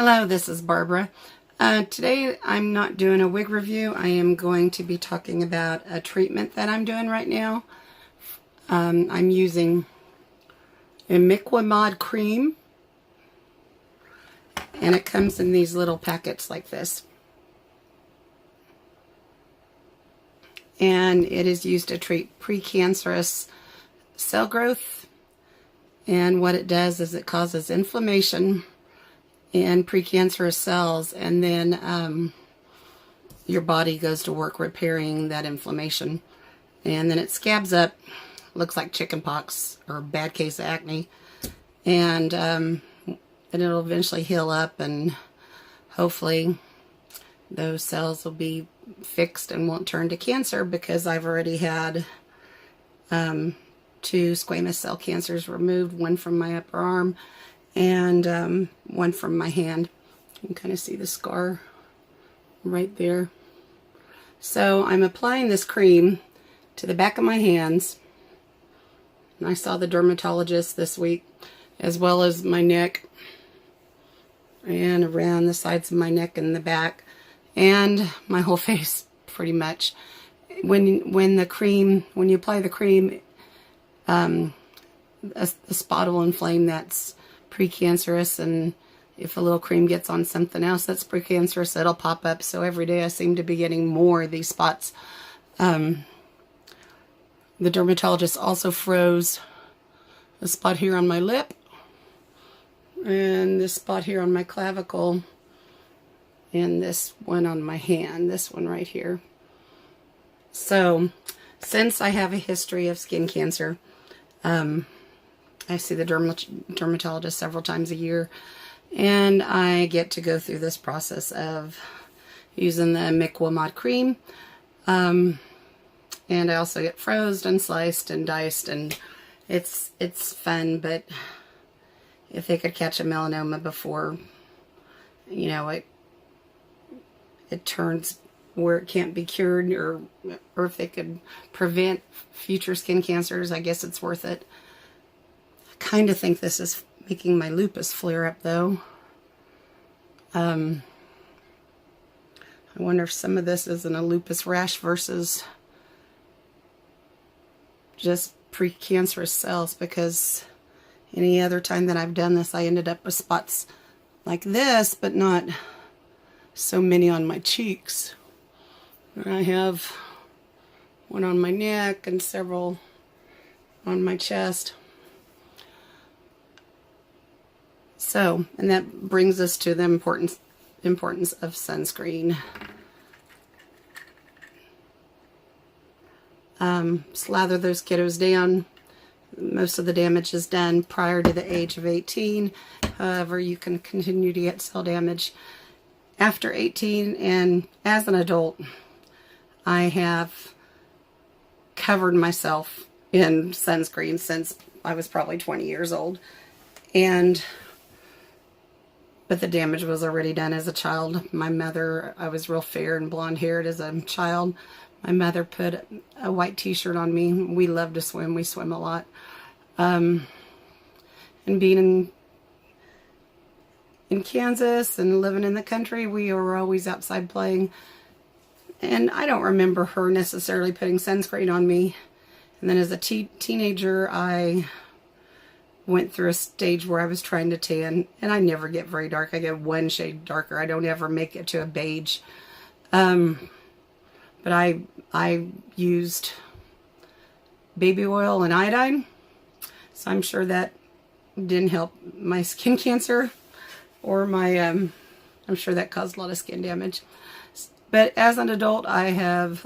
Hello, this is Barbara. Today I'm not doing a wig review. I am going to be talking about a treatment that I'm doing right now. I'm using IMIQUIMOD CREAM, and it comes in these little packets like this. And it is used to treat precancerous cell growth. And what it does is it causes inflammation in precancerous cells, and then your body goes to work repairing that inflammation, and then it scabs up, looks like chicken pox or a bad case of acne, and then it'll eventually heal up, and hopefully those cells will be fixed and won't turn to cancer, because I've already had 2 squamous cell cancers removed, one from my upper arm and one from my hand. You can kind of see the scar right there. So I'm applying this cream to the back of my hands, and I saw the dermatologist this week, as well as my neck and around the sides of my neck and the back and my whole face pretty much. When you apply the cream, the spot will inflame that's precancerous, and if a little cream gets on something else that's precancerous, it'll pop up. So every day I seem to be getting more of these spots. The dermatologist also froze a spot here on my lip and this spot here on my clavicle and this one on my hand, this one right here. So since I have a history of skin cancer, I see the dermatologist several times a year, and I get to go through this process of using the IMIQUIMOD cream, and I also get frozen and sliced and diced, and it's fun. But if they could catch a melanoma before, it turns where it can't be cured, or if they could prevent future skin cancers, I guess it's worth it. I kind of think this is making my lupus flare up, though. I wonder if some of this isn't a lupus rash versus just precancerous cells, because any other time that I've done this, I ended up with spots like this, but not so many on my cheeks. I have one on my neck and several on my chest. So, and that brings us to the importance of sunscreen. Slather those kiddos down. Most of the damage is done prior to the age of 18. However, you can continue to get cell damage after 18, and as an adult, I have covered myself in sunscreen since I was probably 20 years old, but the damage was already done as a child. My mother, I was real fair and blonde-haired as a child. My mother put a white t-shirt on me. We love to swim. We swim a lot. And being in Kansas and living in the country, we were always outside playing. And I don't remember her necessarily putting sunscreen on me. And then as a teenager, I went through a stage where I was trying to tan, and I never get very dark. I get one shade darker. I don't ever make it to a beige. But I used baby oil and iodine, so I'm sure that didn't help my skin cancer, or I'm sure that caused a lot of skin damage. But as an adult, I have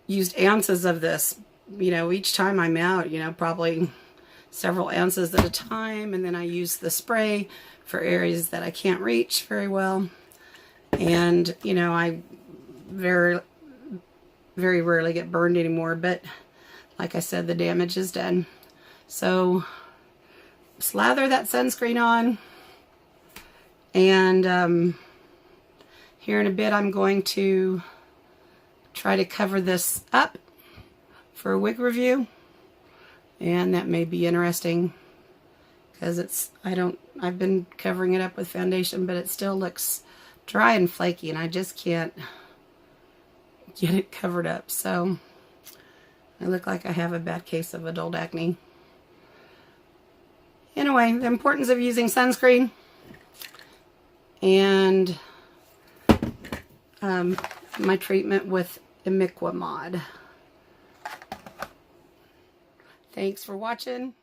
used ounces of this, each time I'm out, probably several ounces at a time. And then I use the spray for areas that I can't reach very well. And, I very, very rarely get burned anymore. But like I said, the damage is done. So slather that sunscreen on. And here in a bit, I'm going to try to cover this up for a wig review, and that may be interesting because I've been covering it up with foundation, but it still looks dry and flaky, and I just can't get it covered up. So I look like I have a bad case of adult acne. Anyway, the importance of using sunscreen and my treatment with IMIQUIMOD. Thanks for watching.